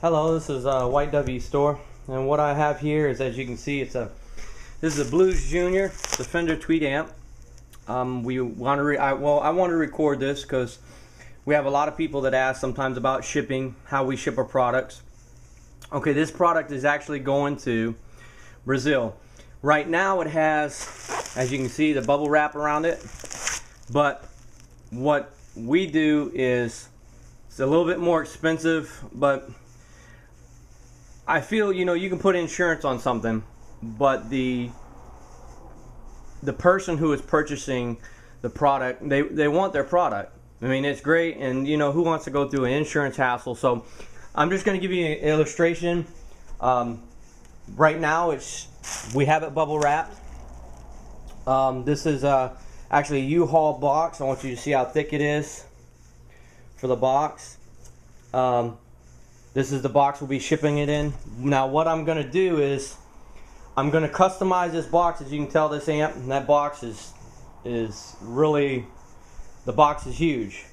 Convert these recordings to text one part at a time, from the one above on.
Hello, this is White W store, and what I have here is, as you can see, this is a Blues Junior, the Fender Tweed amp. I want to record this because we have a lot of people that ask sometimes about shipping, how we ship our products. Okay, this product is actually going to Brazil. Right now it has, as you can see, the bubble wrap around it, but what we do is it's a little bit more expensive, but I feel, you can put insurance on something, but the person who is purchasing the product, they want their product. I mean, it's great, and who wants to go through an insurance hassle? So I'm just going to give you an illustration. Right now we have it bubble wrapped. This is actually a U-Haul box. I want you to see how thick it is for the box. This is the box we'll be shipping it in. Now what I'm going to do is I'm going to customize this box. As you can tell, this amp, and that box is really, the box is huge.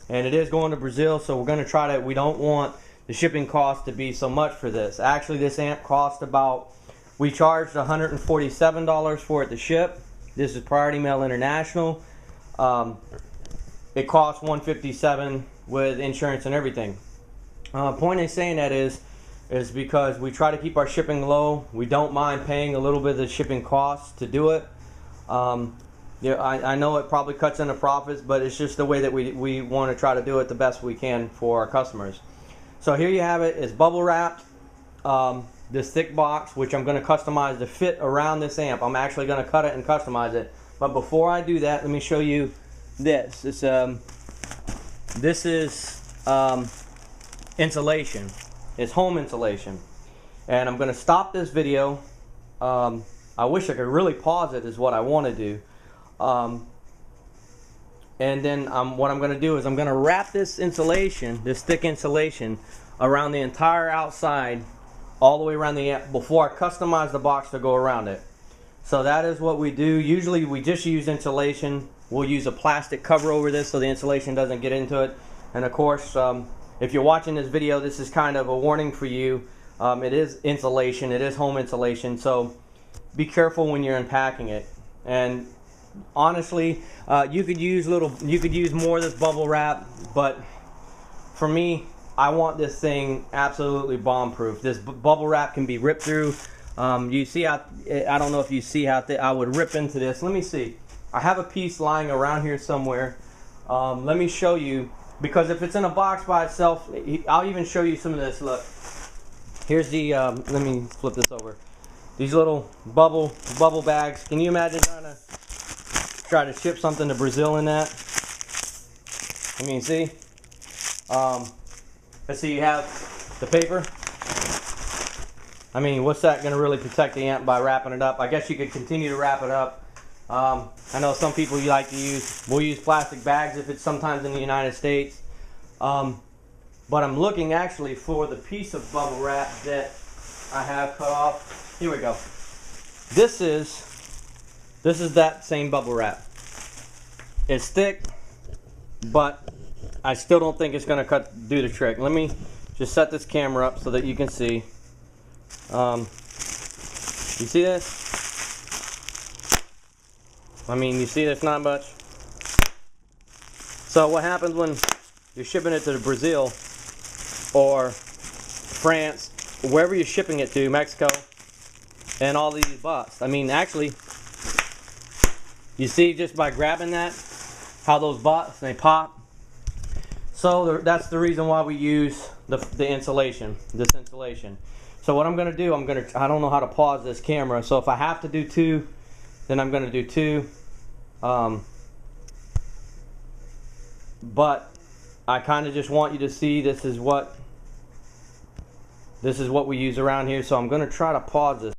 And it is going to Brazil, so we're going to try to, we don't want the shipping cost to be so much for this. Actually, this amp cost about, we charged $147 for it to ship. This is Priority Mail International. It costs $157 with insurance and everything. Point in saying that is because we try to keep our shipping low. We don't mind paying a little bit of the shipping costs to do it. I know it probably cuts into profits, but it's just the way that we want to try to do it the best we can for our customers. So here you have it. It's bubble wrapped. This thick box, which I'm going to customize to fit around this amp. I'm actually going to cut it and customize it. But before I do that, let me show you this. This is insulation. It's home insulation. And I'm going to stop this video. I wish I could really pause it, is what I want to do. And then what I'm going to do is I'm going to wrap this insulation, this thick insulation, around the entire outside, all the way around the amp, before I customize the box to go around it. So that is what we do. Usually we just use insulation. We'll use a plastic cover over this so the insulation doesn't get into it. And of course, if you're watching this video, this is kind of a warning for you. It is insulation. It is home insulation. So be careful when you're unpacking it. And honestly, you could use more of this bubble wrap, but for me, I want this thing absolutely bomb-proof. This bubble wrap can be ripped through. You see how, I don't know if you see how I would rip into this. Let me see. I have a piece lying around here somewhere. Let me show you, because if it's in a box by itself, I'll even show you some of this. Look, here's the, let me flip this over. These little bubble bags. Can you imagine trying to ship something to Brazil in that? I mean, see? Let's see, you have the paper. I mean, what's that going to really protect the amp by wrapping it up? I guess you could continue to wrap it up. I know some people you like to we'll use plastic bags if it's sometimes in the United States. But I'm looking actually for the piece of bubble wrap that I have cut off. Here we go. This is that same bubble wrap. It's thick, but I still don't think it's going to do the trick. Let me just set this camera up so that you can see. You see this? I mean, you see there's not much. So what happens when you're shipping it to Brazil or France, wherever you're shipping it to, Mexico, and all these bust? I mean, actually, you see just by grabbing that, how those bust, they pop. So that's the reason why we use the insulation, this insulation. So what I'm going to do, I don't know how to pause this camera, so if I have to do two, then I'm going to do two. But I kind of just want you to see this is what we use around here, so I'm going to try to pause this.